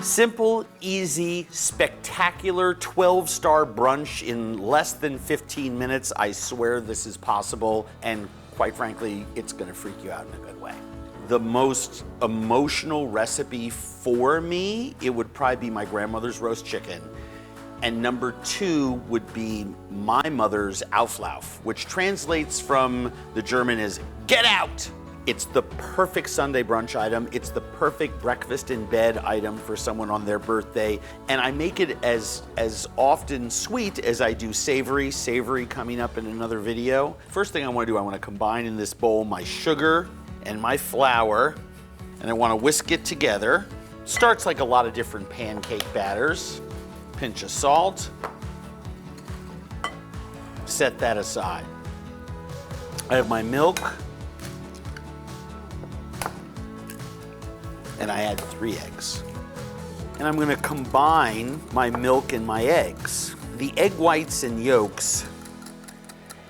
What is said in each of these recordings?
Simple, easy, spectacular 12-star brunch in less than 15 minutes. I swear this is possible, and quite frankly, it's gonna freak you out in a good way. The most emotional recipe for me, it would probably be my grandmother's roast chicken. And number 2 would be my mother's Auflauf, which translates from the German as get out. It's the perfect Sunday brunch item. It's the perfect breakfast in bed item for someone on their birthday. And I make it as often sweet as I do savory. Savory coming up in another video. First thing I wanna do, I wanna combine in this bowl my sugar and my flour, and I wanna whisk it together. Starts like a lot of different pancake batters. Pinch of salt. Set that aside. I have my milk. And I add 3 eggs. And I'm gonna combine my milk and my eggs. The egg whites and yolks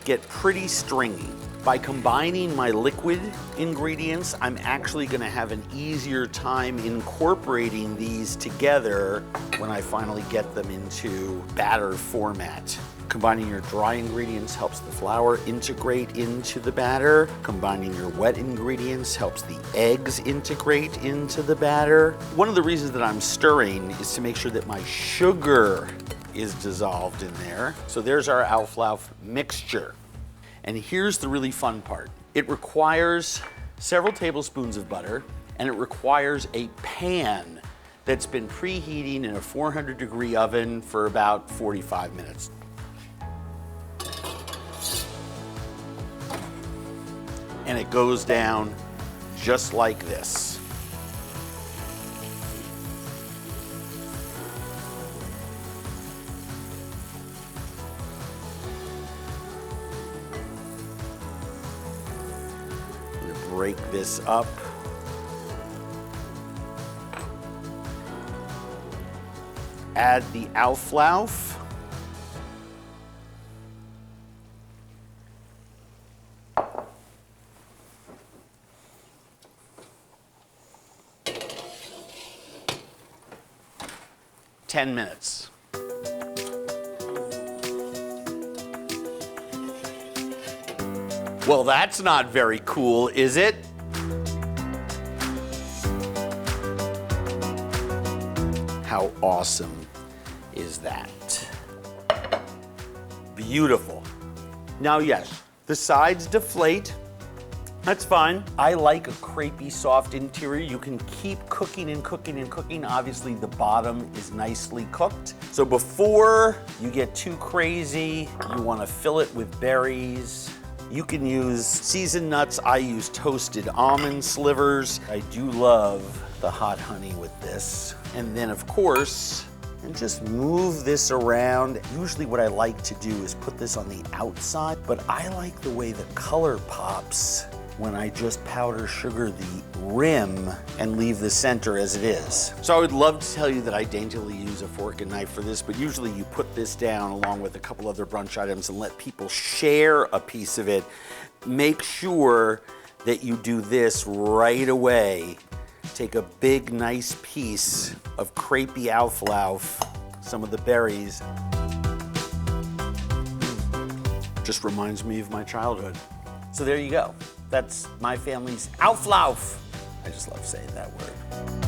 get pretty stringy. By combining my liquid ingredients, I'm actually gonna have an easier time incorporating these together when I finally get them into batter format. Combining your dry ingredients helps the flour integrate into the batter. Combining your wet ingredients helps the eggs integrate into the batter. One of the reasons that I'm stirring is to make sure that my sugar is dissolved in there. So there's our Auflauf mixture. And here's the really fun part. It requires several tablespoons of butter, and it requires a pan that's been preheating in a 400-degree oven for about 45 minutes. And it goes down just like this. I'm gonna break this up. Add the Auflauf. $10 minutes. Well, that's not very cool, is it? How awesome is that? Beautiful. Now, yes, the sides deflate. That's fine. I like a crepey soft interior. You can keep cooking and cooking and cooking. Obviously, the bottom is nicely cooked. So before you get too crazy, you want to fill it with berries. You can use seasoned nuts. I use toasted almond slivers. I do love the hot honey with this. And then, of course, and just move this around. Usually what I like to do is put this on the outside, but I like the way the color pops when I just powder sugar the rim and leave the center as it is. So I would love to tell you that I daintily use a fork and knife for this, but usually you put this down along with a couple other brunch items and let people share a piece of it. Make sure that you do this right away. Take a big, nice piece of crêpe-y Auflauf, some of the berries. Just reminds me of my childhood. So there you go. That's my family's Auflauf. I just love saying that word.